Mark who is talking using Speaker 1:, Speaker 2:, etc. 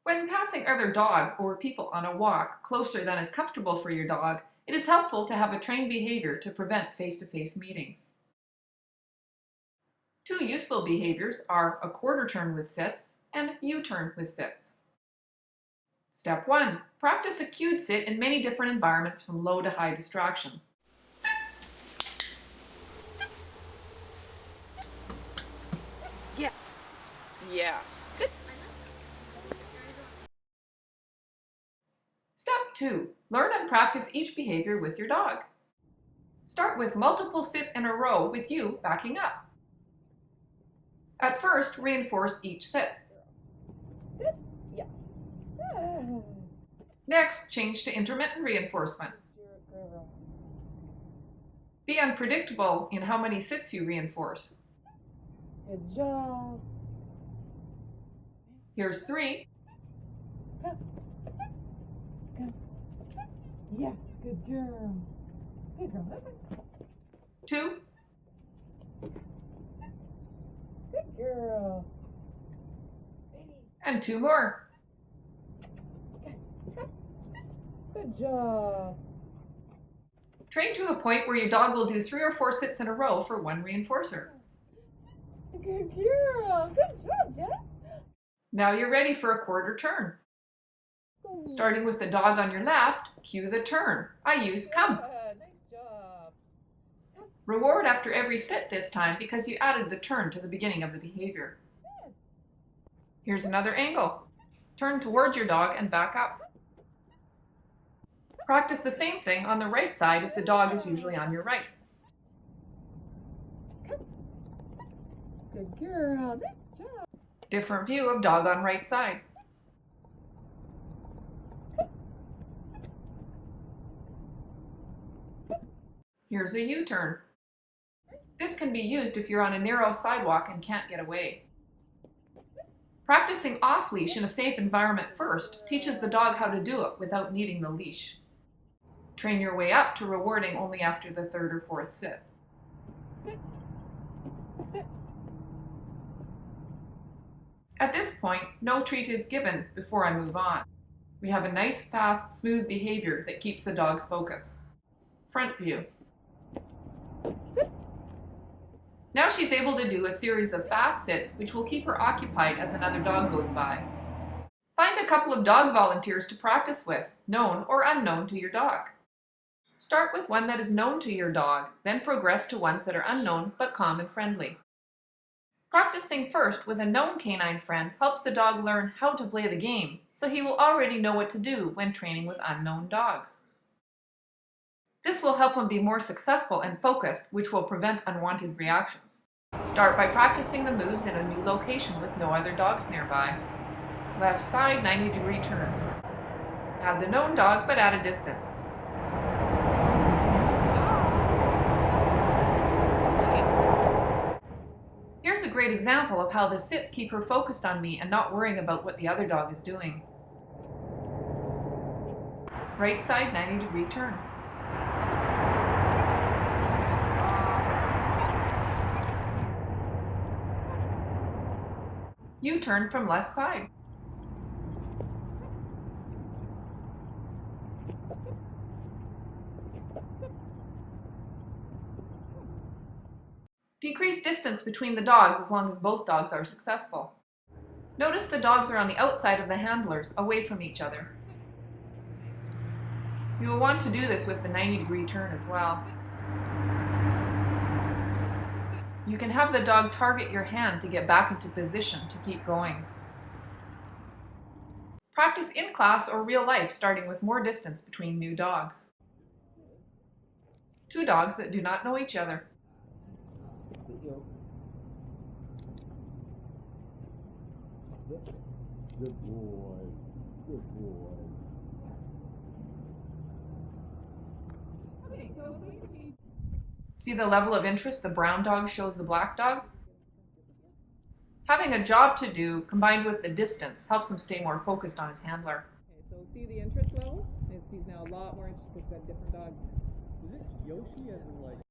Speaker 1: When passing other dogs or people on a walk closer than is comfortable for your dog, it is helpful to have a trained behavior to prevent face-to-face meetings. Two useful behaviors are a quarter turn with sits and U-turn with sits. Step 1. Practice a cued sit in many different environments from low to high distraction.
Speaker 2: Yes. Yes. Sit.
Speaker 1: Step 2. Learn and practice each behavior with your dog. Start with multiple sits in a row with you backing up. At first, reinforce each sit.
Speaker 2: Sit. Yes.
Speaker 1: Next, change to intermittent reinforcement. Be unpredictable in how many sits you reinforce.
Speaker 2: Good job.
Speaker 1: Here's 3.
Speaker 2: Yes, good girl. Good girl, listen.
Speaker 1: 2.
Speaker 2: Good girl.
Speaker 1: And 2 more.
Speaker 2: Good job.
Speaker 1: Train to a point where your dog will do 3 or 4 sits in a row for one reinforcer.
Speaker 2: Good girl. Good job, Jeff.
Speaker 1: Now you're ready for a quarter turn. Starting with the dog on your left, cue the turn. I use come.
Speaker 2: Nice job.
Speaker 1: Reward after every sit this time because you added the turn to the beginning of the behavior. Here's another angle. Turn towards your dog and back up. Practice the same thing on the right side if the dog is usually on your right.
Speaker 2: Good girl. Nice job.
Speaker 1: Different view of dog on right side. Here's a U-turn. This can be used if you're on a narrow sidewalk and can't get away. Practicing off-leash in a safe environment first teaches the dog how to do it without needing the leash. Train your way up to rewarding only after the 3rd or 4th sit.
Speaker 2: Sit. Sit.
Speaker 1: At this point, no treat is given before I move on. We have a nice, fast, smooth behavior that keeps the dog's focus. Front view.
Speaker 2: Sit.
Speaker 1: Now she's able to do a series of fast sits which will keep her occupied as another dog goes by. Find a couple of dog volunteers to practice with, known or unknown to your dog. Start with one that is known to your dog, then progress to ones that are unknown but calm and friendly. Practicing first with a known canine friend helps the dog learn how to play the game, so he will already know what to do when training with unknown dogs. This will help him be more successful and focused, which will prevent unwanted reactions. Start by practicing the moves in a new location with no other dogs nearby. Left side 90-degree turn. Add the known dog, but at a distance. Here's a great example of how the sits keep her focused on me and not worrying about what the other dog is doing. Right side 90-degree turn. U-turn from left side. Decrease distance between the dogs as long as both dogs are successful. Notice the dogs are on the outside of the handlers, away from each other. You will want to do this with the 90-degree turn as well. You can have the dog target your hand to get back into position to keep going. Practice in class or real life, starting with more distance between new dogs. Two dogs that do not know each other.
Speaker 3: Good boy. Good boy.
Speaker 1: See the level of interest the brown dog shows the black dog? Having a job to do combined with the distance helps him stay more focused on his handler.
Speaker 2: Okay, so see the interest level? He's now a lot more interested because that different dog.
Speaker 3: Is it Yoshi as in like